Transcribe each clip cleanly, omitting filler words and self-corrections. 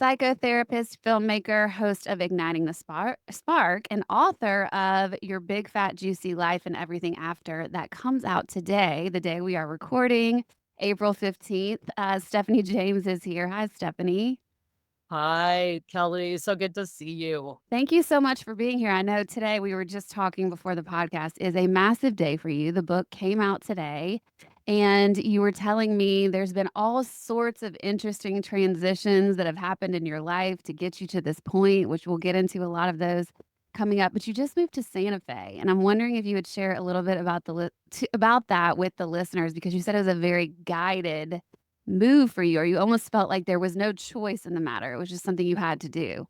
psychotherapist, filmmaker, host of Igniting the Spark, and author of Your Big Fat Juicy Life and Everything After that comes out today, the day we are recording, April 15th. Stephanie James is here. Hi, Stephanie. Hi, Kelly. So good to see you. Thank you so much for being here. I know today we were just talking before the podcast is a massive day for you. The book came out today and you were telling me there's been all sorts of interesting transitions that have happened in your life to get you to this point, which we'll get into a lot of those coming up. But you just moved to Santa Fe, and I'm wondering if you would share a little bit about about that with the listeners because you said it was a very guided move for you, or you almost felt like there was no choice in the matter. It was just something you had to do.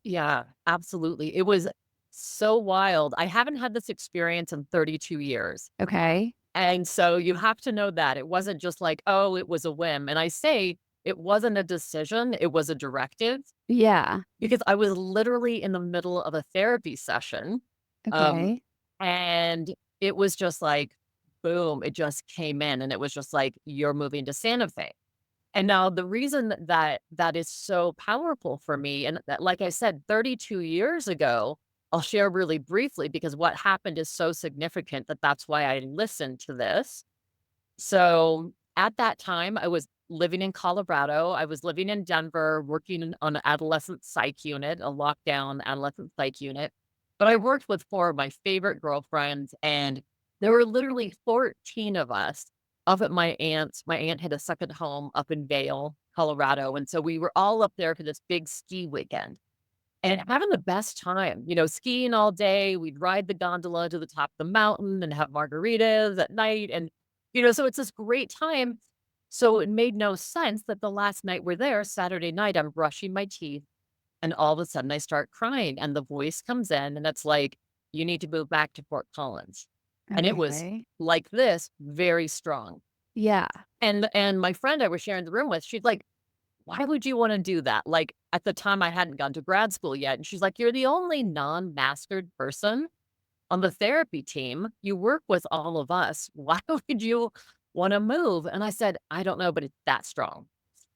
Yeah, absolutely. It was so wild. I haven't had this experience in 32 years. Okay. And so you have to know that it wasn't just like, oh, it was a whim. And I say it wasn't a decision, it was a directive Yeah. because I was literally in the middle of a therapy session. Um, Okay. and it was just like, boom, it just came in and it was just like, you're moving to Santa Fe. And now the reason that that is so powerful for me, and that, like I said, 32 years ago, I'll share really briefly because what happened is so significant that that's why I listened to this. So at that time, I was living in Colorado. I was living in Denver, working on an adolescent psych unit, a lockdown adolescent psych unit. But I worked with four of my favorite girlfriends, and there were literally 14 of us up at my aunt's. My aunt had a second home up in Vail, Colorado. And so we were all up there for this big ski weekend and having the best time, skiing all day. We'd ride the gondola to the top of the mountain and have margaritas at night. And, so it's this great time. So it made no sense that the last night we're there, Saturday night, I'm brushing my teeth. And all of a sudden I start crying and the voice comes in and it's like, you need to move back to Fort Collins. And it was Okay. like this, very strong. Yeah. And my friend I was sharing the room with, she's like, why would you wanna do that? Like, at the time, I hadn't gone to grad school yet, and she's like, "You're the only non-mastered person on the therapy team. You work with all of us. Why would you wanna move?" And I said, "I don't know, but it's that strong."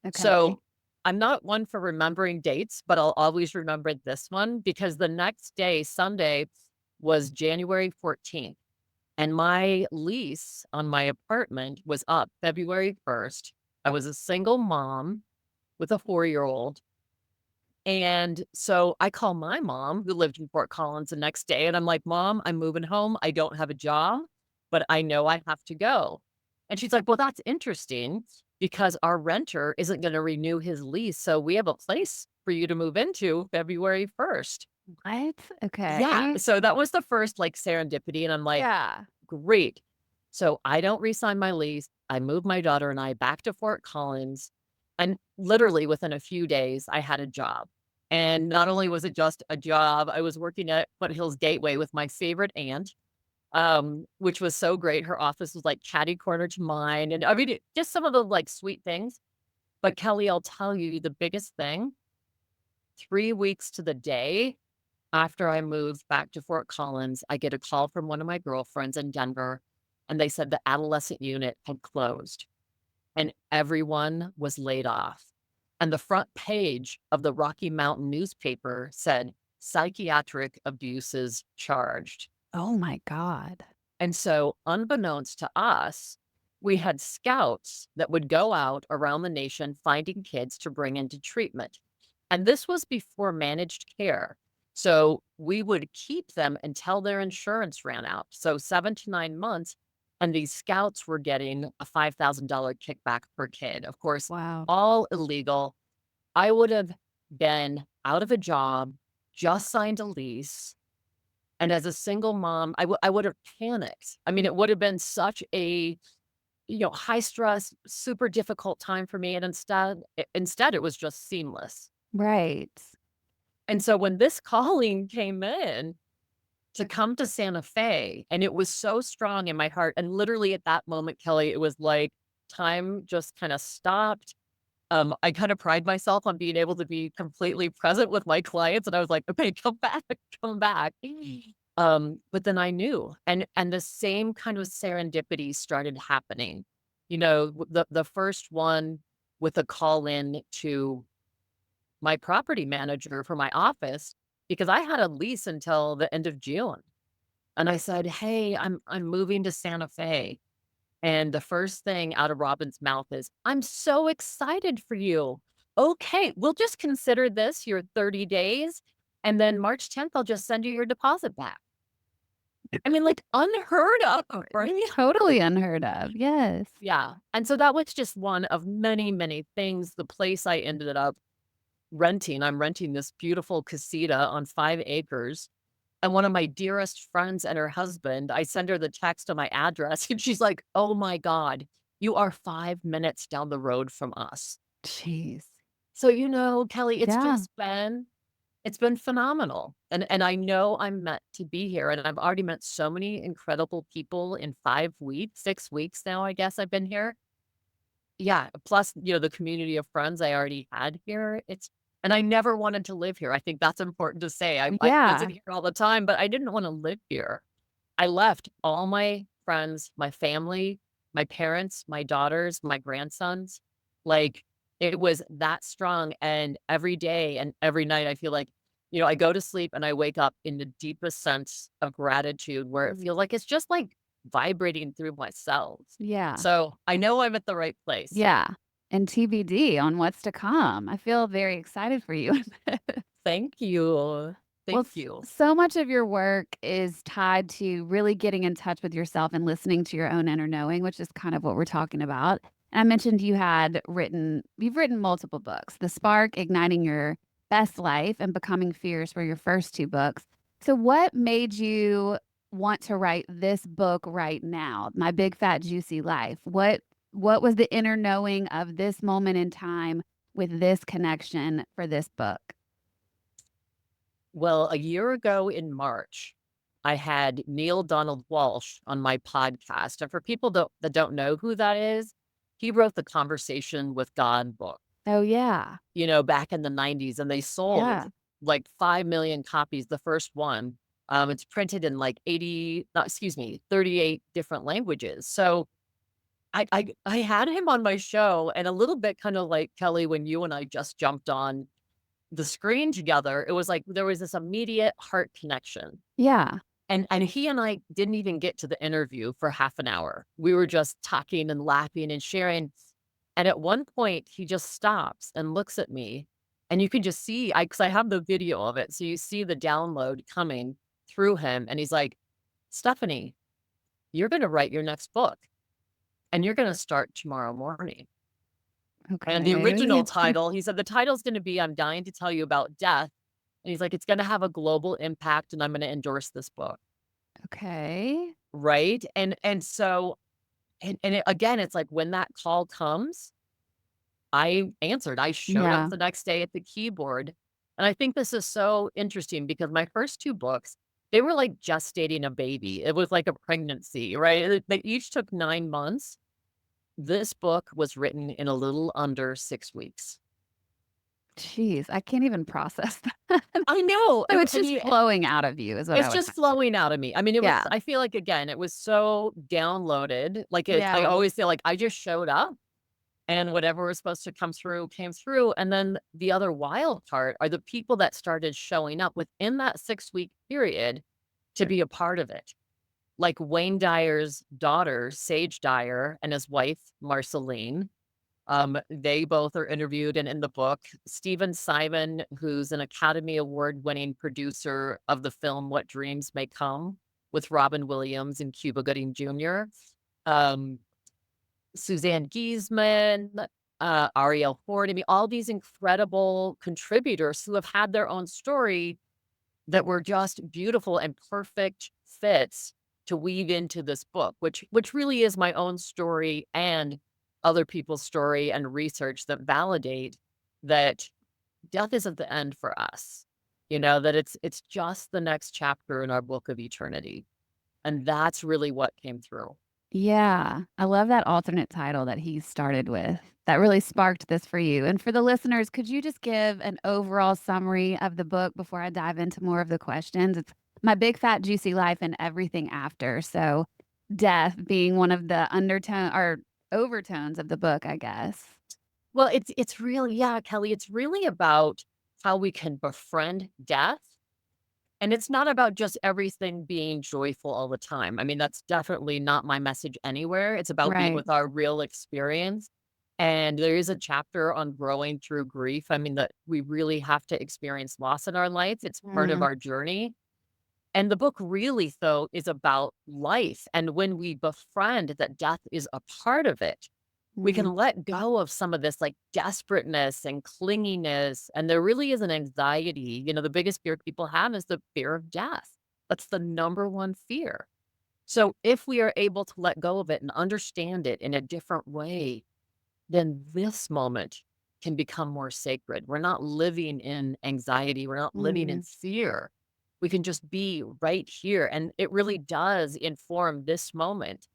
Okay. So, I'm not one for remembering dates, but I'll always remember this one because the next day, Sunday, was January 14th, and my lease on my apartment was up February 1st. I was a single mom with a 4-year-old. And so I call my mom, who lived in Fort Collins, the next day, and I'm like, "Mom, I'm moving home. I don't have a job, but I know I have to go." And she's like, "Well, that's interesting because our renter isn't gonna renew his lease, so we have a place for you to move into February 1st." What? Yeah, Okay. so that was the first, like, serendipity, and I'm like, Yeah. "Great." So I don't re-sign my lease. I move my daughter and I back to Fort Collins, and literally within a few days, I had a job. And not only was it just a job, I was working at Foothills Gateway with my favorite aunt, which was so great. Her office was like catty corner to mine. And I mean, just some of the like sweet things. But Kelly, I'll tell you the biggest thing 3 weeks to the day after I moved back to Fort Collins, I get a call from one of my girlfriends in Denver, and they said the adolescent unit had closed and everyone was laid off. And the front page of the Rocky Mountain newspaper said, psychiatric abuses charged. Oh my God. And so, unbeknownst to us, we had scouts that would go out around the nation finding kids to bring into treatment. And this was before managed care. So we would keep them until their insurance ran out. So 7 to 9 months. And these scouts were getting a $5,000 kickback per kid. Of course, Wow. all illegal. I would have been out of a job, just signed a lease, and as a single mom, I would have panicked. I mean, it would have been such a, high stress, super difficult time for me, and instead it was just seamless. Right. And so when this calling came in to come to Santa Fe, and it was so strong in my heart, and literally at that moment, Kelly, it was like time just kinda stopped. I kind of pride myself on being able to be completely present with my clients, and I was like, "Okay, come back, come back." But then I knew, and the same kind of serendipity started happening. The first one with a call in to my property manager for my office because I had a lease until the end of June. And I said, "Hey, I'm moving to Santa Fe." And the first thing out of Robin's mouth is, "I'm so excited for you. Okay, we'll just consider this your 30 days, and then March 10th, I'll just send you your deposit back." I mean, like, unheard of, right? Totally unheard of. Yes. Yeah, and so that was just one of many, many things. The place I ended up renting, I'm renting this beautiful casita on 5 acres, and one of my dearest friends and her husband, I send her the text of my address, and she's like, "Oh my god, you are 5 minutes down the road from us." Jeez. So, Kelly, Yeah. it's been phenomenal, and I know I'm meant to be here, and I've already met so many incredible people in 5 weeks, 6 weeks now, I guess I've been here. Yeah, plus, the community of friends I already had here, and I never wanted to live here. I think that's important to say. I visit Yeah. here all the time, but I didn't wanna live here. I left all my friends, my family, my parents, my daughters, my grandsons. Like, it was that strong, and every day and every night, I feel like, I go to sleep and I wake up in the deepest sense of gratitude where it Mm. feels like it's just, like, vibrating through my cells. Yeah. So, I know I'm at the right place. Yeah. And TBD on what's to come. I feel very excited for you. Thank you. Well, Thank you. so much of your work is tied to really getting in touch with yourself and listening to your own inner knowing, which is kind of what we're talking about. And I mentioned you've written multiple books. The Spark, Igniting Your Best Life, and Becoming Fierce were your first two books. So, what made you want to write this book right now, My Big Fat Juicy Life? What was the inner knowing of this moment in time with this connection for this book? Well, a year ago in March, I had Neil Donald Walsh on my podcast. And for people that don't know who that is, he wrote the Conversation with God book, Oh yeah. back in the 90s, and they sold Yeah. like 5 million copies, the first one. It's printed in like 80, not, excuse me, 38 different languages. So I had him on my show, and a little bit kind of like Kelly, when you and I just jumped on the screen together, it was like there was this immediate heart connection. Yeah. And he and I didn't even get to the interview for half an hour. We were just talking and laughing and sharing. And at one point, he just stops and looks at me. And you can just see, because I have the video of it. So you see the download coming through him. And he's like, "Stephanie, you're going to write your next book and you're going to start tomorrow morning." And the original Okay. title, he said, the title's gonna be "I'm Dying to Tell You About Death." And he's like, "It's gonna have a global impact, and I'm gonna endorse this book." Okay. Right? And so again, it's like when that call comes, I answered. I showed up Yeah. the next day at the keyboard. And I think this is so interesting because my first 2 books, they were like gestating a baby. It was like a pregnancy, right? They each took 9 months. This book was written in a little under 6 weeks. Jeez, I can't even process that. I know. So it's I just mean, flowing out of you is what I it's would just kinda say. flowing out of me. I mean, Yeah. I feel like, again, it was so downloaded. Like, I Yeah. always feel like I just showed up and whatever was supposed to come through came through. And then the other wild part are the people that started showing up within that 6-week period to be a part of it. Like Wayne Dyer's daughter, Sage Dyer, and his wife, Marceline. They both are interviewed and in the book. Stephen Simon, who's an Academy Award-winning producer of the film What Dreams May Come with Robin Williams and Cuba Gooding Jr. Um, Suzanne Giesman, Ariel Ford. I mean, all these incredible contributors who have had their own story that were just beautiful and perfect fits to weave into this book, which really is my own story and other people's story and research that validate that death isn't the end for us. That it's just the next chapter in our book of eternity. And that's really what came through. Yeah. I love that alternate title that he started with. That really sparked this for you. And for the listeners, could you just give an overall summary of the book before I dive into more of the questions? It's My Big Fat Juicy Life and Everything After. So, death being one of the undertone or overtones of the book, I guess. Well, it's really yeah, Kelly, it's really about how we can befriend death, and it's not about just everything being joyful all the time. I mean, that's definitely not my message anywhere. It's about being Right. with our real experience, and there is a chapter on growing through grief. I mean, that we really have to experience loss in our life. It's part of Mm, our journey, and the book really, though, is about life, and when we befriend that death is a part of it, we can mm, let go of some of this, like, desperateness and clinginess, and there really is an anxiety. The biggest fear people have is the fear of death. That's the number one fear. So, if we are able to let go of it and understand it in a different way, then this moment can become more sacred. We're not living in anxiety, we're not living in mm. fear. We can just be right here, and it really does inform this moment.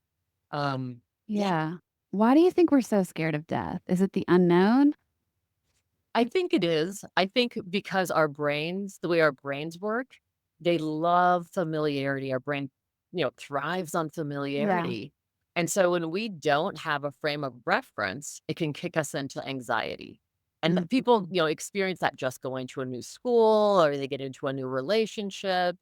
Yeah. Yeah. Why do you think we're so scared of death? Is it the unknown? I think it is. I think because our brains, the way our brains work, they love familiarity. Our brain, thrives on Yeah. familiarity. And so when we don't have a frame of reference, it can kick us into anxiety. And Mhm. people, experience that just going to a new school or they get into a new relationship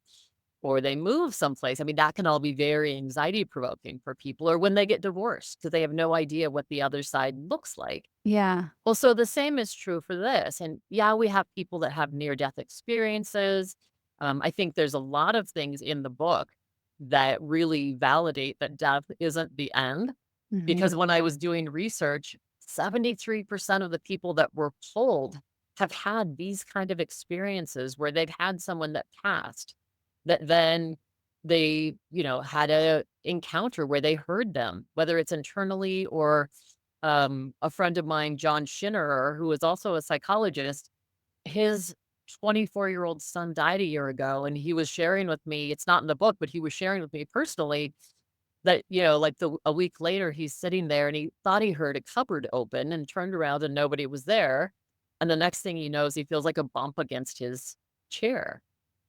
or they move someplace. I mean, that can all be very anxiety provoking for people or when they get divorced because they have no idea what the other side looks like. Yeah. Well, so the same is true for this. And yeah, we have people that have near death experiences. I think there's a lot of things in the book that really validate that death isn't the end. Mhm. Because when I was doing research, 73% of the people that were polled have had these kind of experiences where they've had someone that passed that then they, had a encounter where they heard them, whether it's internally or a friend of mine, John Schinnerer, who is also a psychologist, his 24-year-old son died a year ago, and he was sharing with me it's not in the book, but he was sharing with me personally that, like, a week later, he's sitting there, and he thought he heard a cupboard open and turned around, and nobody was there, and the next thing he knows, he feels like a bump against his chair,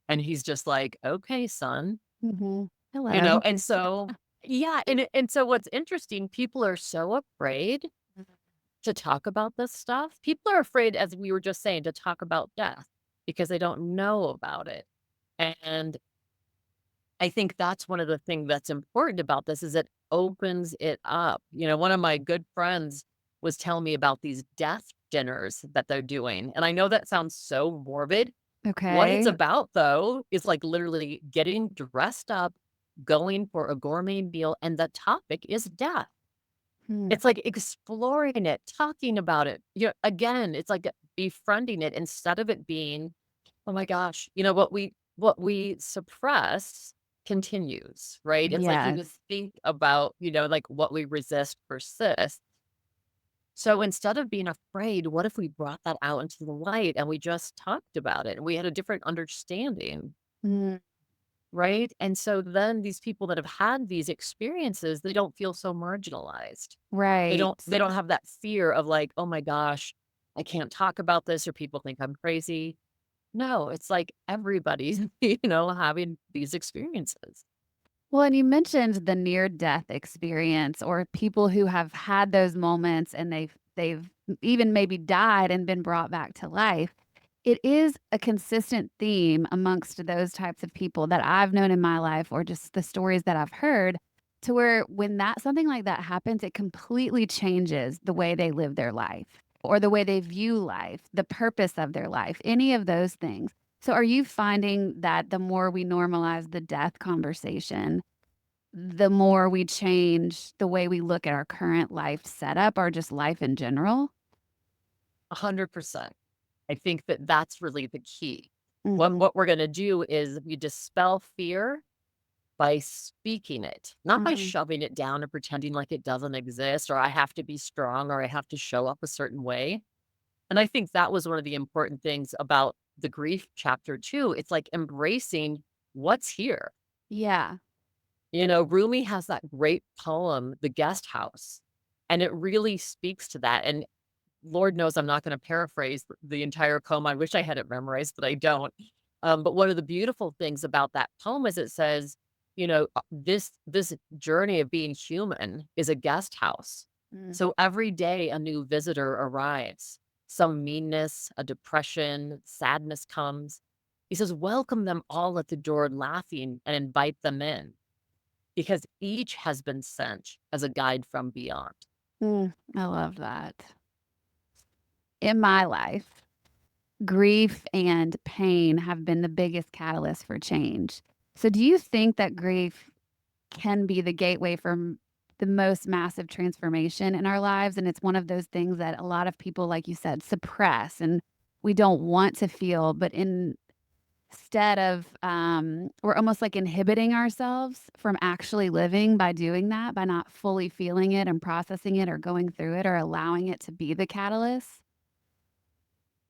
and he's just like, "Okay, son." Mhm. Hello. And so yeah, and so what's interesting, people are so afraid to talk about this stuff. People are afraid, as we were just saying, to talk about death because they don't know about it. And I think that's one of the things that's important about this is it opens it up. One of my good friends was telling me about these death dinners that they're doing. And I know that sounds so morbid. What it's Okay. about though is like literally getting dressed up, going for a gourmet meal, and the topic is death. Hmm. It's like exploring it, talking about it. Again, it's like befriending it instead of it being, "Oh my gosh," what we suppress continues, right? It's like you just Yes. think about, like what we resist persists. So instead of being afraid, what if we brought that out into the light and we just talked about it and we had a different understanding? Mm, Right? And so then these people that have had these experiences, they don't feel so marginalized. They right. don't they don't have that fear of like, "Oh my gosh, I can't talk about this or people think I'm crazy." No, it's like everybody's, having these experiences. Well, and you mentioned the near death experience or people who have had those moments and they've even maybe died and been brought back to life. It is a consistent theme amongst those types of people that I've known in my life or just the stories that I've heard to where when that something like that happens, it completely changes the way they live their life or the way they view life, the purpose of their life, any of those things. So are you finding that the more we normalize the death conversation, the more we change the way we look at our current life setup or just life in general? 100%. I think that that's really the key. What Mhm, what we're gonna do is we dispel fear by speaking it, not by mhm. shoving it down and pretending like it doesn't exist or I have to be strong or I have to show up a certain way. And I think that was one of the important things about the grief chapter too. It's like embracing what's here. Yeah. Rumi has that great poem, The Guest House, and it really speaks to that. And Lord knows I'm not going to paraphrase the entire poem. I wish I had it memorized, but I don't. But one of the beautiful things about that poem is it says, this journey of being human is a guest house. Mm. So every day a new visitor arrives. Some meanness, a depression, sadness comes. He says, welcome them all at the door laughing and invite them in because each has been sent as a guide from beyond. I love that. In my life, grief and pain have been the biggest catalyst for change. So, do you think that grief can be the gateway for the most massive transformation in our lives? And it's one of those things that a lot of people, like you said, suppress and we don't want to feel, but instead of, we're almost like inhibiting ourselves from actually living by doing that, by not fully feeling it and processing it or going through it or allowing it to be the catalyst.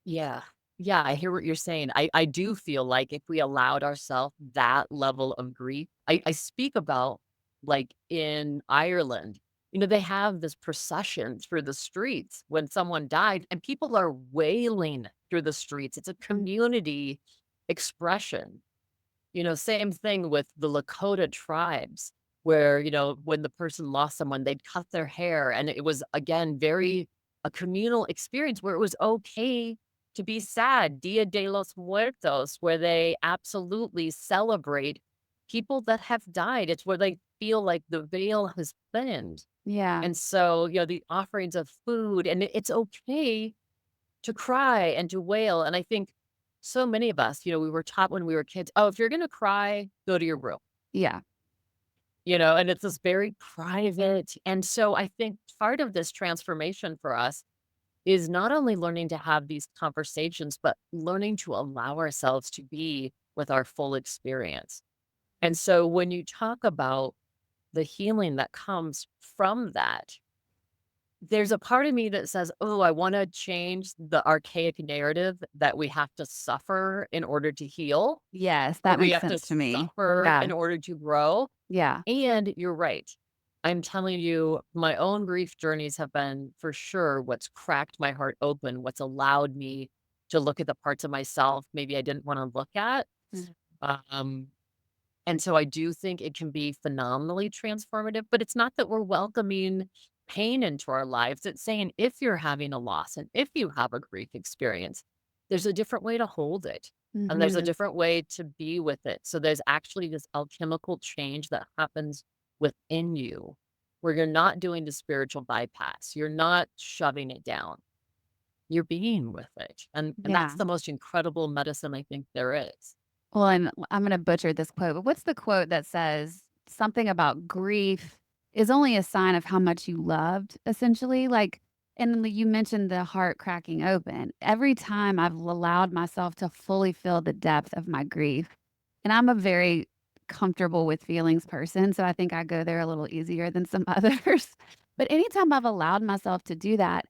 Yeah. Yeah, I hear what you're saying. I do feel like if we allowed ourselves that level of grief, I speak about like in Ireland, they have this procession through the streets when someone died and people are wailing through the streets. It's a Mm. community expression. Same thing with the Lakota tribes where, when the person lost someone, they'd cut their hair. And it was, again, very a communal experience where it was okay to be sad. Dia de los Muertos, where they absolutely celebrate people that have died. It's where they feel like the veil has thinned. Yeah. And so, the offerings of food, and it's okay to cry and to wail, and I think so many of us, we were taught when we were kids, "Oh, if you're gonna cry, go to your room," Yeah. and it's this very private, and so I think part of this transformation for us is not only learning to have these conversations, but learning to allow ourselves to be with our full experience, and so when you talk about the healing that comes from that, there's a part of me that says, "Oh, I wanna change the archaic narrative that we have to suffer in order to heal, Yes, that that we makes have to sense to me. suffer Yeah. in order to grow." Yeah. And you're right. I'm telling you, my own grief journeys have been for sure what's cracked my heart open, what's allowed me to look at the parts of myself maybe I didn't wanna look at. Mhm. Um and so I do think it can be phenomenally transformative, but it's not that we're welcoming pain into our lives. It's saying if you're having a loss and if you have a grief experience, there's a different way to hold it. And there's a Mhm. different way to be with it. So there's actually this alchemical change that happens within you where you're not doing the spiritual bypass. You're not shoving it down. You're being with it. And that's Yeah. the most incredible medicine I think there is. Well, and I'm gonna butcher this quote, but what's the quote that says something about grief is only a sign of how much you loved, essentially? Like, and you mentioned the heart cracking open. Every time I've allowed myself to fully feel the depth of my grief, and I'm a very comfortable with feelings person, so I think I go there a little easier than some others. But anytime I've allowed myself to do that,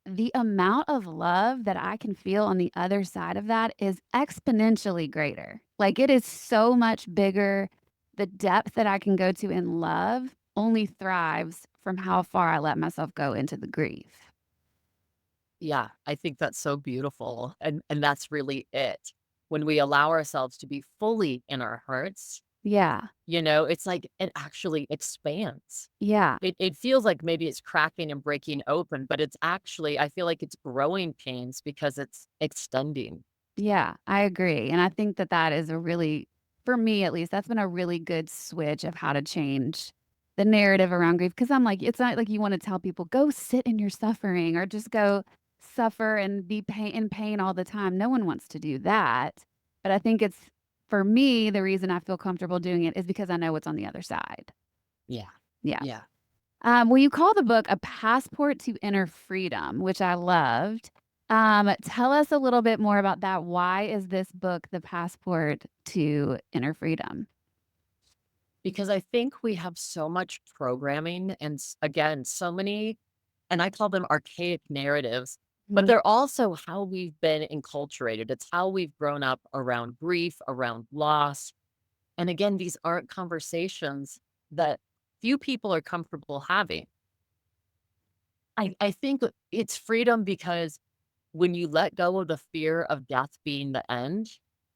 the amount of love that I can feel on the other side of that is exponentially greater. Like, it is so much bigger. The depth that I can go to in love only thrives from how far I let myself go into the grief. Yeah, I think that's so beautiful, and that's really it. When we allow ourselves to be fully in our hearts, Yeah. it's like it actually expands. Yeah. It feels like maybe it's cracking and breaking open, but it's actually I feel like it's growing pains because it's extending. Yeah, I agree, and I think that that is a really for me at least, that's been a really good switch of how to change the narrative around grief. Because 'cause I'm like, it's not like you wanna tell people, "Go sit in your suffering," or just go suffer and be in pain all the time. No one wants to do that, but I think it's for me, the reason I feel comfortable doing it is because I know what's on the other side. Yeah. Yeah. Yeah. Well, you call the book A Passport to Inner Freedom, which I loved. Tell us a little bit more about that. Why is this book the passport to inner freedom? Because I think we have so much programming and again, so many, and I call them archaic narratives, but Mhm. they're also how we've been enculturated. It's how we've grown up around grief, around loss. And again, these aren't conversations that few people are comfortable having. I think it's freedom because when you let go of the fear of death being the end,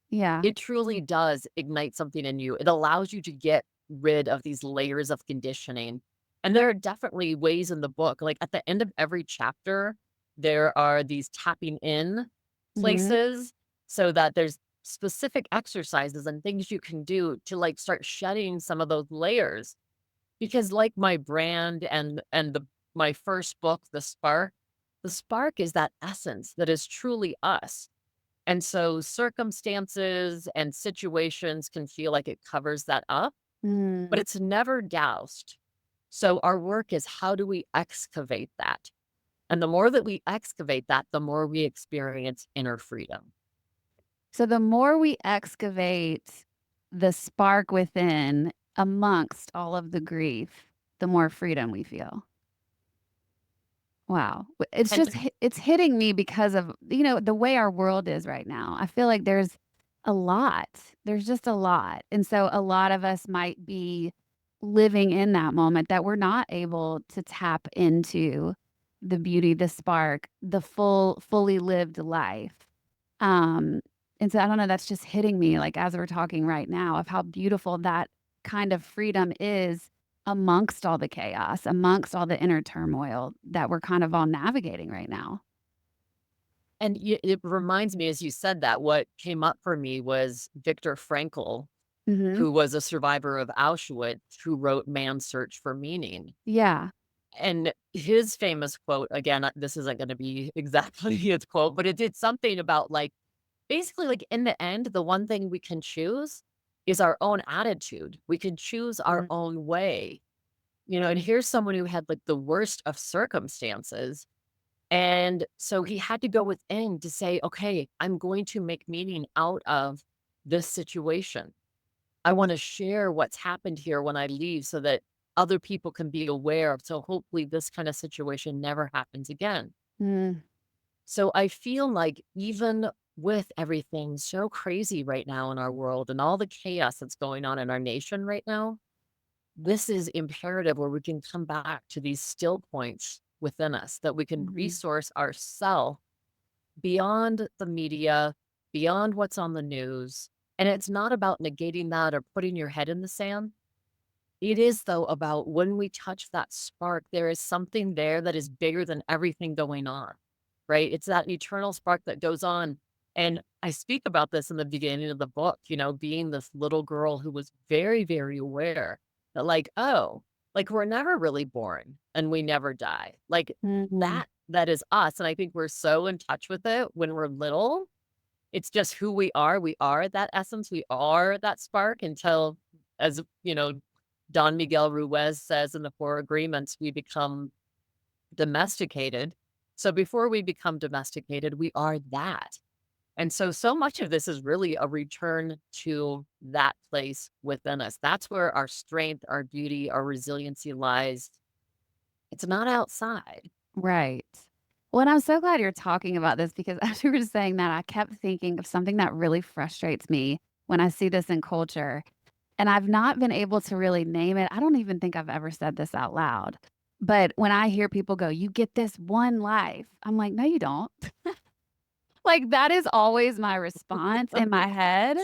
Yeah. it truly does ignite something in you. It allows you to get rid of these layers of conditioning. And there are definitely ways in the book, like, at the end of every chapter, there are these tapping in Mhm. places so that there's specific exercises and things you can do to, like, start shedding some of those layers. Because like my brand and my first book, The Spark is that essence that is truly us. And so circumstances and situations can feel like it covers that up, but Mm. it's never doused. So our work is how do we excavate that? And the more that we excavate that, the more we experience inner freedom. So the more we excavate the spark within amongst all of the grief, the more freedom we feel. Wow. It's And just it's hitting me because of, the way our world is right now. I feel like there's a lot. There's just a lot. And so a lot of us might be living in that moment that we're not able to tap into the beauty, the spark, the fully lived life. Um, and so I don't know, that's just hitting me, like, as we're talking right now of how beautiful that kind of freedom is amongst all the chaos, amongst all the inner turmoil that we're kind of all navigating right now. it reminds me as you said that, what came up for me was Viktor Frankl, Mhm. who was a survivor of Auschwitz, who wrote Man's Search for Meaning. Yeah. And his famous quote, again, this isn't gonna be exactly his quote, but it did something about, like, basically, like, in the end, the one thing we can choose is our own attitude. We can choose our Mm. own way, and here's someone who had, like, the worst of circumstances, and so he had to go within to say, "Okay, I'm going to make meaning out of this situation. I wanna share what's happened here when I leave so that other people can be aware, so hopefully this kinda situation never happens again." Mm. So I feel like even with everything so crazy right now in our world and all the chaos that's going on in our nation right now, this is imperative where we can come back to these still points within us that we can Mhm. resource ourselves beyond the media, beyond what's on the news. And it's not about negating that or putting your head in the sand. It is, though, about when we touch that spark, there is something there that is bigger than everything going on, right? It's that eternal spark that goes on. And I speak about this in the beginning of the book, being this little girl who was very, very aware that, like, oh, like we're never really born and we never die. Like Mhm. that is us. And I think we're so in touch with it when we're little. It's just who we are. We are that essence. We are that spark until, as Don Miguel Ruiz says in the Four Agreements, we become domesticated. So before we become domesticated, we are that. And so much of this is really a return to that place within us. That's where our strength, our beauty, our resiliency lies. It's not outside. Right. Well, and I'm so glad you're talking about this because as you were saying that, I kept thinking of something that really frustrates me when I see this in culture. And I've not been able to really name it. I don't even think I've ever said this out loud. But when I hear people go, "You get this one life," I'm like, "No, you don't." Like, that is always my response in my head,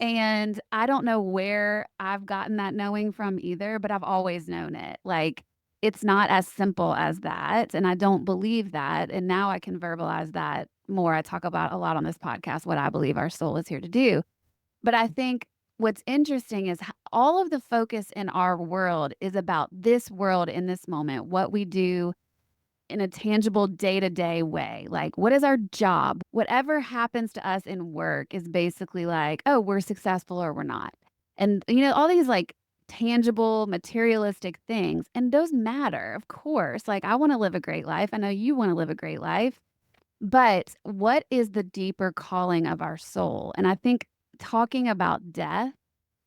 and I don't know where I've gotten that knowing from either, but I've always known it. Like, it's not as simple as that, and I don't believe that, and now I can verbalize that more. I talk about a lot on this podcast what I believe our soul is here to do. But I think what's interesting is all of the focus in our world is about this world in this moment, what we do in a tangible day-to-day way. Like, what is our job? Whatever happens to us in work is basically like, "Oh, we're successful or we're not." And, all these, like, tangible, materialistic things, and those matter, of course. Like, I wanna live a great life. I know you wanna live a great life. But what is the deeper calling of our soul? And I think talking about death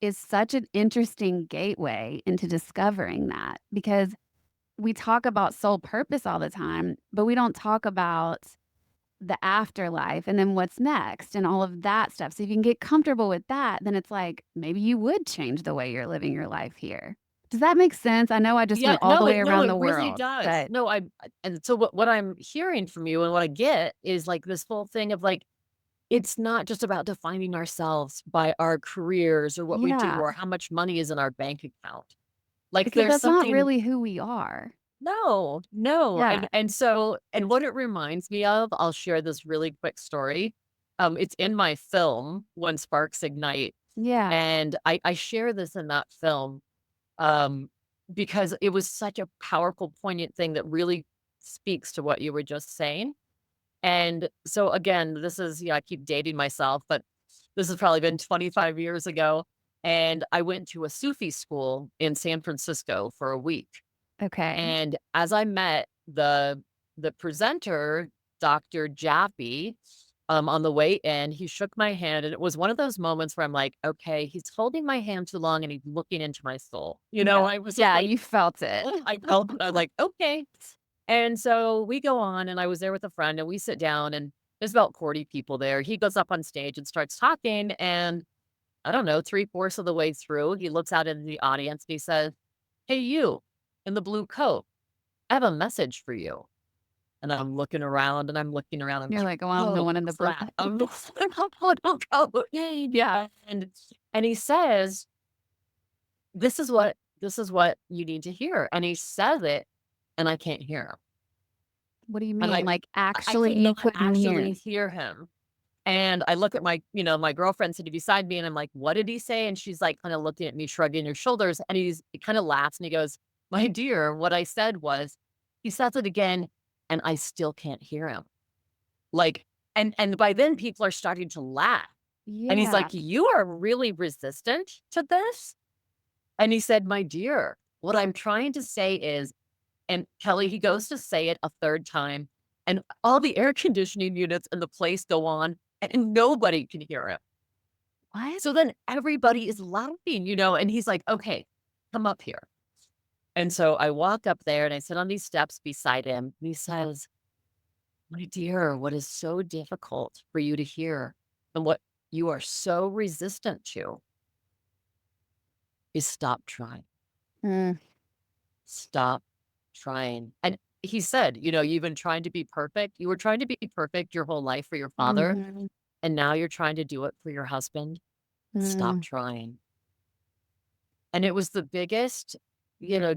is such an interesting gateway into discovering that because we talk about soul purpose all the time, but we don't talk about the afterlife and then what's next and all of that stuff. So if you can get comfortable with that, then it's like maybe you would change the way you're living your life here. Does that make sense? I know I just Yeah, went all the way no, around it the really world, does. but No, and so what I'm hearing from you and what I get is like this whole thing of like, it's not just about defining ourselves by our careers or what we do yeah. or how much money is in our bank account. Like, Because there's that's not something. really who we are. No, no, Yeah. and what it reminds me of, I'll share this really quick story. It's in my film, When Sparks Ignite, Yeah. and I share this in that film, um, because it was such a powerful, poignant thing that really speaks to what you were just saying. And so again, this is, I keep dating myself, but this has probably been 25 years ago. And I went to a Sufi school in San Francisco for a week. Okay. And as I met the presenter, Dr. Jaffe, on the way in, he shook my hand, and it was one of those moments where I'm like, "Okay, he's holding my hand too long, and he's looking into my soul." Yeah. I was just Yeah, like, you felt it. I felt I was like, "Okay." And so we go on, and I was there with a friend, and we sit down, and there's about 40 people there. He goes up on stage and starts talking, and I don't know, 3/4 of the way through, he looks out into the audience, and he says, "Hey, you in the blue coat, I have a message for you." And I'm looking around, and I'm looking around, I'm You're like, like, "Well, I'm the "Oh, one in the blue." crap. I'm the blue coat." Yeah, and he says, "This is what you need to hear." And he says it, and I can't hear him. What do you And mean? Like, I actually you cannot couldn't actually hear? hear him. And I look at my girlfriend sitting beside me, and I'm like, "What did he say?" And she's like, kinda looking at me, shrugging her shoulders, and he kinda laughs, and he goes, "My dear, what I said was," he says it again, and I still can't hear him. Like, and by then people are starting to laugh. And he's Yeah. like, "You are really resistant to this?" And he said, "My dear, what I'm trying to say is," and Kelly, he goes to say it a third time, and all the air conditioning units in the place go on, and nobody can hear him. What? So then everybody is laughing, and he's like, "Okay, come up here." And so I walk up there, and I sit on these steps beside him, and he says, "My dear, what is so difficult for you to hear and what you are so resistant to is stop trying. Mm, Stop trying." And he said, "You've been trying to be perfect. You were trying to be perfect your whole life for your father, mhm, and now you're trying to do it for your husband. Stop mm. trying." And it was the biggest,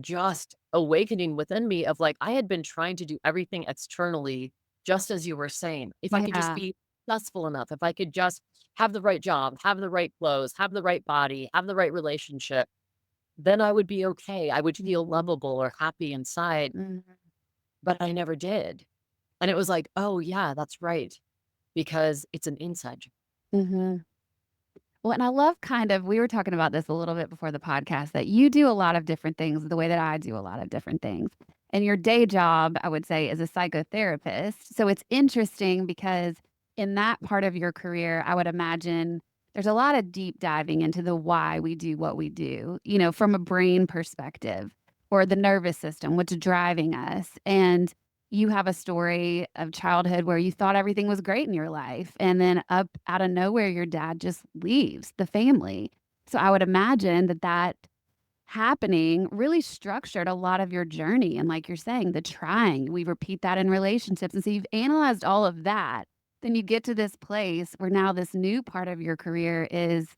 just awakening within me of like, I had been trying to do everything externally, just as you were saying. If I could just Yeah. be successful enough, if I could just have the right job, have the right clothes, have the right body, have the right relationship, then I would be okay. I would feel lovable or happy inside, Mhm, but I never did. And it was like, oh, yeah, that's right. Because it's an inside job. mhm. Well, and I love kind of we were talking about this a little bit before the podcast that you do a lot of different things the way that I do a lot of different things. And your day job, I would say, is a psychotherapist. So it's interesting because in that part of your career, I would imagine there's a lot of deep diving into the why we do what we do, from a brain perspective or the nervous system, what's driving us. And you have a story of childhood where you thought everything was great in your life, and then up out of nowhere, your dad just leaves the family. So I would imagine that happening really structured a lot of your journey. And like you're saying, the trying, we repeat that in relationships. And so you've analyzed all of that. Then you get to this place where now this new part of your career is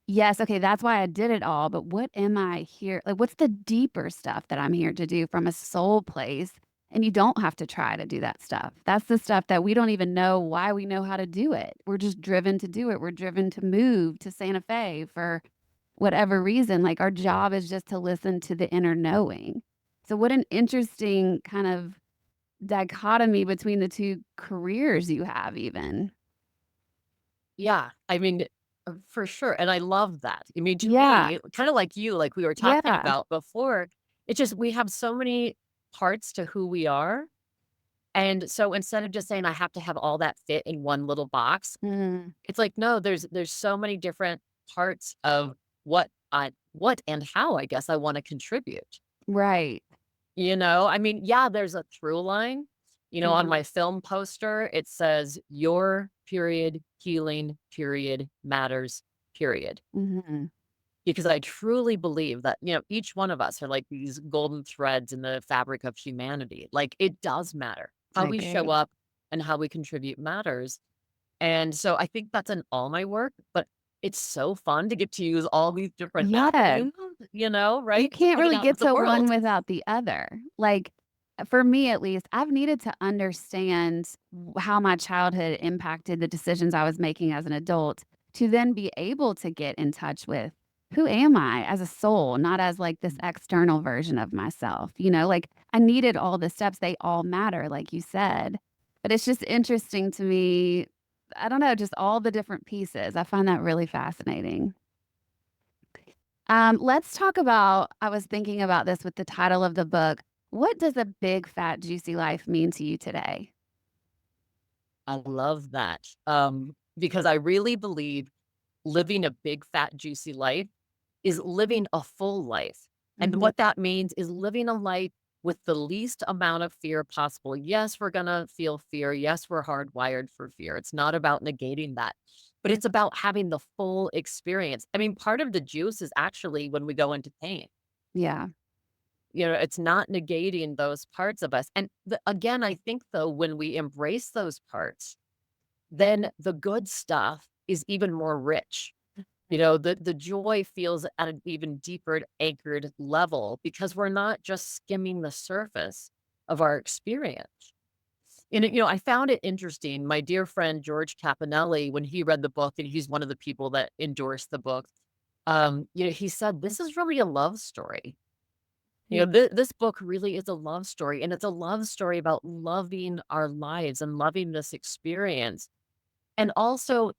yes, okay, that's why I did it all, but what am I here like, what's the deeper stuff that I'm here to do from a soul place? And you don't have to try to do that stuff. That's the stuff that we don't even know why we know how to do it. We're just driven to do it. We're driven to move to Santa Fe for whatever reason. Like, our job is just to listen to the inner knowing. So what an interesting kind of dichotomy between the 2 careers you have even. Yeah. I mean, for sure. And I love that. I mean, to Yeah. me, kind of like you, like we were talking Yeah. about before, it's just we have so many parts to who we are. And so instead of just saying I have to have all that fit in one little box, Mm, it's like, no, there's so many different parts of what and how I guess I want to contribute. right. I mean, yeah, there's a through line. On Mhm. my film poster, it says your period healing period matters, period. Mhm. Because I truly believe that, each one of us are like these golden threads in the fabric of humanity. Like it does matter. How I we show agree. up and how we contribute matters. And so I think that's in all my work, but it's so fun to get to use all these different Yeah. acronyms. You right? To can't put it really out get into the to one world. without the other. Like, for me at least, I've needed to understand how my childhood impacted the decisions I was making as an adult to then be able to get in touch with who am I as a soul, not as like this external version of myself. Like I needed all the steps. They all matter, like you said. But it's just interesting to me. I don't know, just all the different pieces. I find that really fascinating. Let's talk about I was thinking about this with the title of the book. What does a big, fat, juicy life mean to you today? I love that, because I really believe living a big, fat, juicy life is living a full life. And Mhm. what that means is living a life with the least amount of fear possible. Yes, we're going to feel fear. Yes, we're hardwired for fear. It's not about negating that, but it's about having the full experience. I mean, part of the juice is actually when we go into pain. Yeah. It's not negating those parts of us. And again, I think though, when we embrace those parts, then the good stuff is even more rich. The joy feels at an even deeper anchored level because we're not just skimming the surface of our experience. And, I found it interesting. My dear friend George Caponelli, when he read the book, and he's one of the people that endorsed the book, he said, this is really a love story. This book really is a love story, and it's a love story about loving our lives and loving this experience. And also,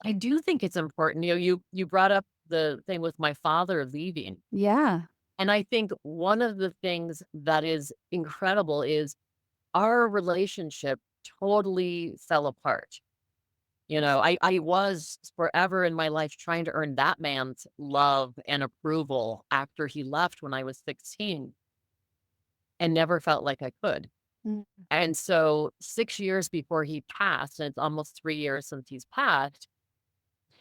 I do think it's important. You brought up the thing with my father leaving. Yeah. And I think one of the things that is incredible is our relationship totally fell apart. I was forever in my life trying to earn that man's love and approval after he left when I was 16 and never felt like I could. Mm. And so 6 years before he passed, and it's almost 3 years since he's passed,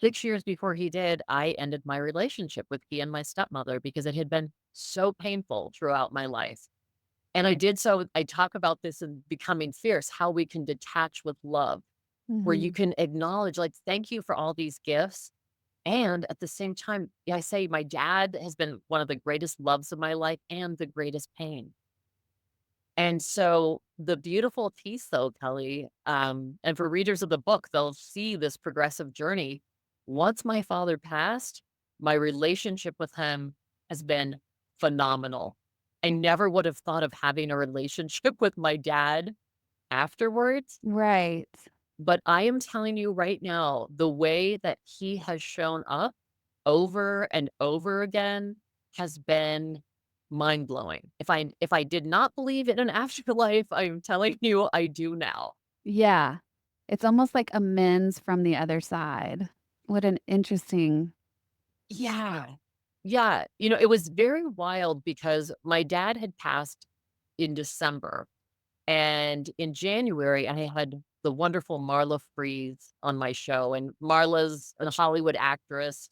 6 years before he did, I ended my relationship with he and my stepmother because it had been so painful throughout my life. And I talk about this in Becoming Fierce, how we can detach with love, where you Mhm. can acknowledge, like, thank you for all these gifts. And at the same time, yeah, I say my dad has been one of the greatest loves of my life and the greatest pain. And so the beautiful piece though, Kelly, and for readers of the book, they'll see this progressive journey. Once my father passed, my relationship with him has been phenomenal. I never would have thought of having a relationship with my dad afterwards, Right. but I am telling you right now, the way that he has shown up over and over again has been mind-blowing. If I did not believe in an afterlife, I'm telling you I do now. Yeah. It's almost like amends from the other side. What an interesting. Yeah. Yeah, it was very wild because my dad had passed in December, and in January, I had the wonderful Marla Frees on my show, and Marla's a Hollywood actress.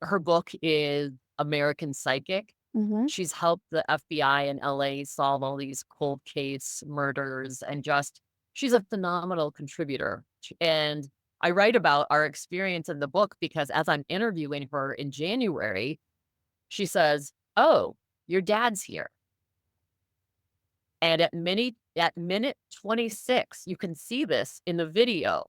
Her book is American Psychic. Mhm. She's helped the FBI in LA solve all these cold case murders and just she's a phenomenal contributor. And I write about our experience in the book because as I'm interviewing her in January, she says, "Oh, your dad's here." And at minute 26, you can see this in the video.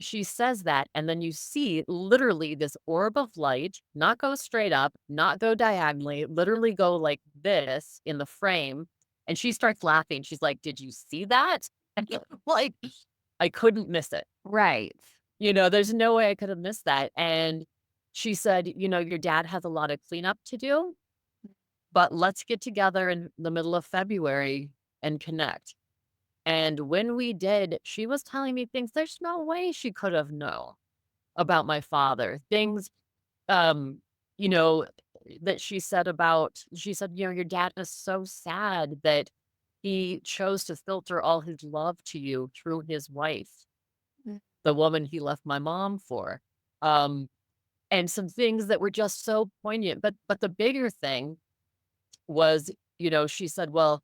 She says that, and then you see literally this orb of light not go straight up, not go diagonally, literally go like this in the frame, and she starts laughing. She's like, "Did you see that?" And like, I couldn't miss it. Right. There's no way I could have missed that, and she said, "Your dad has a lot of cleanup to do, but let's get together in the middle of February and connect." And when we did, she was telling me things there's no way she could have known about my father. Things, um, you know, that she said, "Your dad is so sad that he chose to filter all his love to you through his wife, Mm. the woman he left my mom for." Um, and some things that were just so poignant. But the bigger thing was, she said, "Well,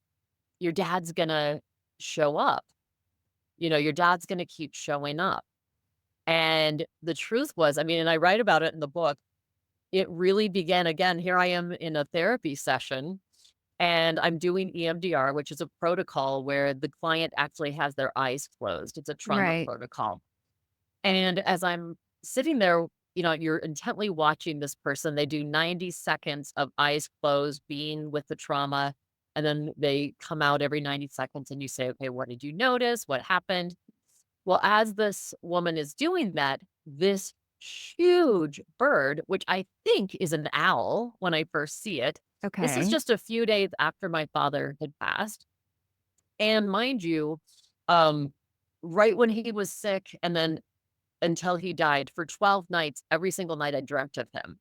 your dad's gonna show up. Your dad's gonna keep showing up." And the truth was, I mean, and I write about it in the book, it really began again, here I am in a therapy session, and I'm doing EMDR, which is a protocol where the client actually has their eyes closed. It's a trauma Right. protocol. And as I'm sitting there, you're intently watching this person. They do 90 seconds of eyes closed, being with the trauma. And then they come out every 90 seconds and you say, okay, what did you notice? What happened? Well, as this woman is doing that, this huge bird, which I think is an owl when I first see it, this is Okay. just a few days after my father had passed. And mind you, um, right when he was sick and then until he died for 12 nights, every single night I dreamt of him.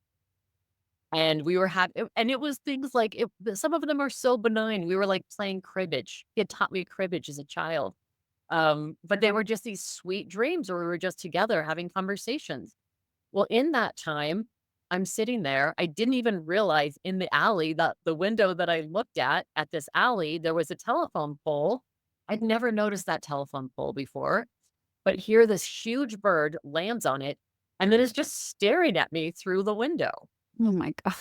And we were having, and it was things like some of them are so benign. We were like playing cribbage. He had taught me cribbage as a child. But they were just these sweet dreams where we were just together having conversations. Well, in that time, I'm sitting there. I didn't even realize in the alley that the window that I looked at this alley, there was a telephone pole. I'd never noticed that telephone pole before, but here this huge bird lands on it and then is just staring at me through the window. Oh my god.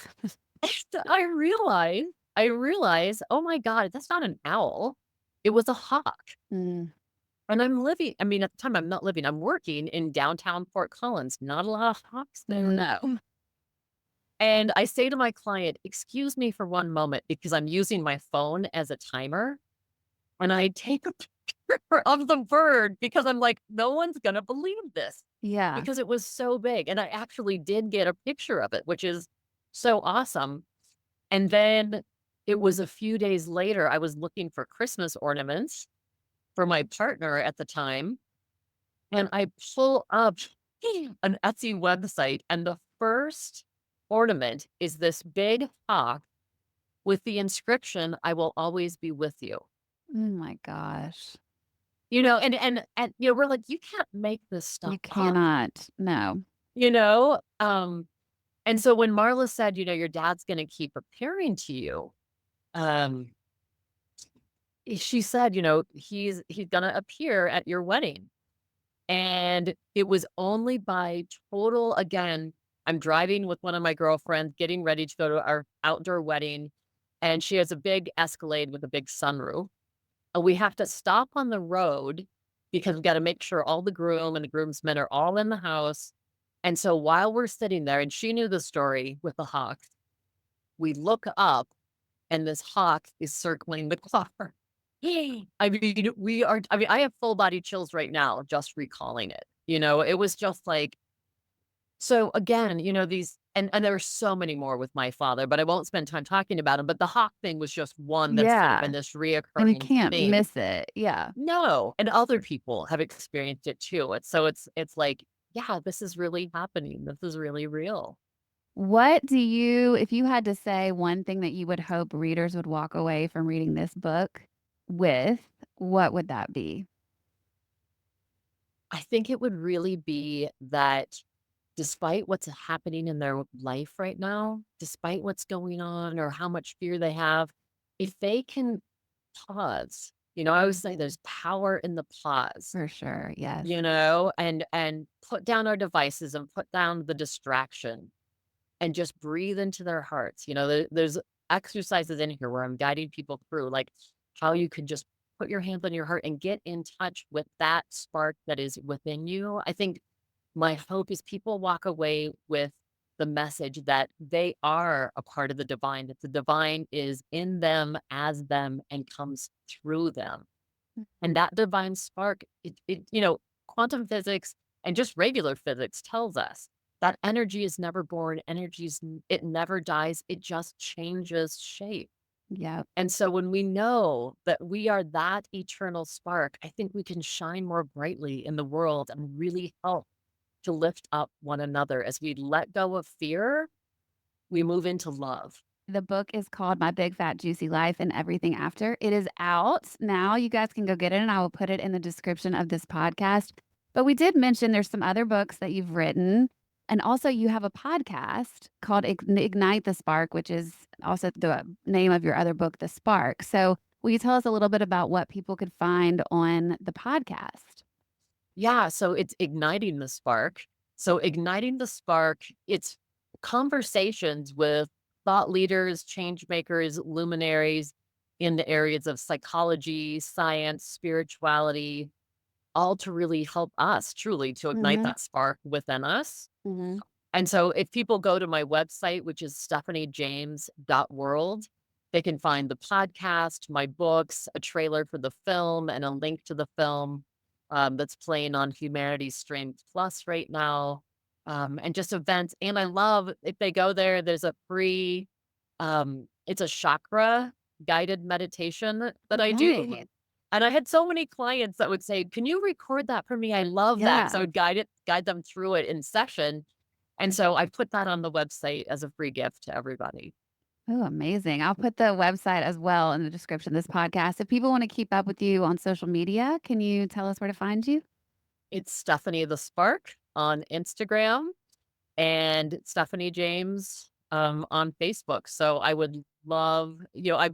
I realize, oh my God, that's not an owl. It was a hawk. Mm, And I mean, at the time I'm not living, I'm working in downtown Fort Collins, not a lot of hawks there. no. And I say to my client, excuse me for one moment because I'm using my phone as a timer. And I take a picture of the bird because I'm like, no one's going to believe this Yeah. because it was so big. And I actually did get a picture of it, which is so awesome. And then it was a few days later, I was looking for Christmas ornaments for my partner at the time. And I pull up an Etsy website, and the first ornament is this big hawk with the inscription, "I will always be with you." Oh my gosh. We're like, "You can't make this stuff You up," cannot. No. you know? And so when Marla said, "Your dad's gonna keep appearing to you," um, she said, "He's gonna appear at your wedding." And it was only by total again, I'm driving with one of my girlfriends, getting ready to go to our outdoor wedding, and she has a big Escalade with a big sunroof. And we have to stop on the road because we gotta make sure all the groom and the groomsmen are all in the house. And so while we're sitting there, and she knew the story with the hawks, we look up and this hawk is circling the car. Yay. I have full body chills right now just recalling it. It was just like so again, these and there were so many more with my father, but I won't spend time talking about him. But the hawk thing was just one that's kind of Yeah. been this And you reoccurring can't theme. miss it. Yeah. No, and other people have experienced it too. It's like, yeah, this is really happening. This is really real. What do you if you had to say one thing that you would hope readers would walk away from reading this book with, what would that be? I think it would really be that despite what's happening in their life right now, despite what's going on or how much fear they have, if they can pause, I always say there's power in the pause, For sure. Yes. and put down our devices and put down the distraction and just breathe into their hearts. There's exercises in here where I'm guiding people through, like how you can just put your hands on your heart and get in touch with that spark that is within you. I think my hope is people walk away with the message that they are a part of the divine, that the divine is in them, as them, and comes through them. And that divine spark, quantum physics and just regular physics tells us that energy is never born. It never dies. It just changes shape. Yep. And so when we know that we are that eternal spark, I think we can shine more brightly in the world and really help to lift up one another. As we let go of fear, we move into love. The book is called My Big Fat Juicy Life and Everything After. It is out now. You guys can go get it, and I will put it in the description of this podcast. But we did mention there's some other books that you've written. And also, you have a podcast called Ignite the Spark, which is also the name of your other book, The Spark. So, will you tell us a little bit about what people could find on the podcast? Yeah, so it's igniting the spark. So igniting the spark, it's conversations with thought leaders, change makers, luminaries in the areas of psychology, science, spirituality, all to really help us truly to ignite Mhm, that spark within us. mhm. And so if people go to my website, which is stephaniejames.world, they can find the podcast, my books, a trailer for the film, and a link to the film that's playing on Humanities Strength Plus right now, and just events. And I love if they go there, there's a free, it's a chakra guided meditation that I do. Nice. And I had so many clients that would say, "Can you record that for me? I love that." Yeah. So I would guide them through it in session, and so I put that on the website as a free gift to everybody. Oh, amazing. I'll put the website as well in the description of this podcast. If people wanna keep up with you on social media, can you tell us where to find you? It's Stephanie the Spark on Instagram and Stephanie James, on Facebook. So I would love,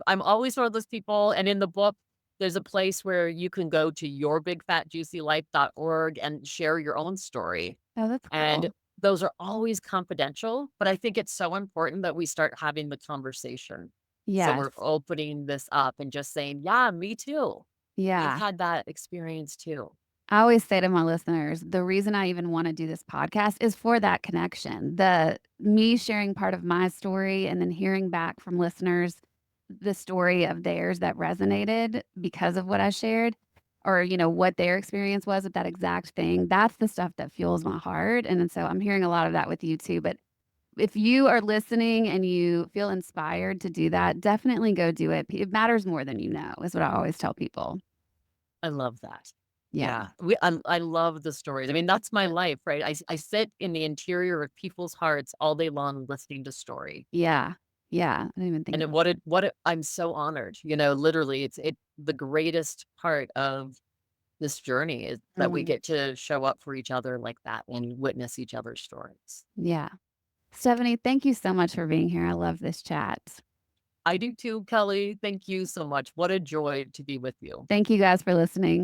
I'm always one of those people. And in the book, there's a place where you can go to yourbigfatjuicylife.org and share your own story. Oh, that's And cool. those are always confidential, but I think it's so important that we start having the conversation. So Yes. we're opening this up and just saying, "Yeah, me too. I've Yeah. had that experience too." I always say to my listeners, the reason I even wanna do this podcast is for that connection. The me sharing part of my story and then hearing back from listeners the story of theirs that resonated because of what I shared or, what their experience was with that exact thing. That's the stuff that fuels my heart, and then so I'm hearing a lot of that with you too, but if you are listening and you feel inspired to do that, definitely go do it. It matters more than you know, is what I always tell people. I love that. Yeah. Yeah, I love the stories. I mean, that's my life, right? I sit in the interior of people's hearts all day long listening to story. Yeah. Yeah. I didn't even think And about I'm so honored, literally, it's the greatest part of this journey is that we mhm. get to show up for each other like that and witness each other's stories. Yeah. Stephanie, thank you so much for being here. I love this chat. I do too, Kelly. Thank you so much. What a joy to be with you. Thank you guys for listening.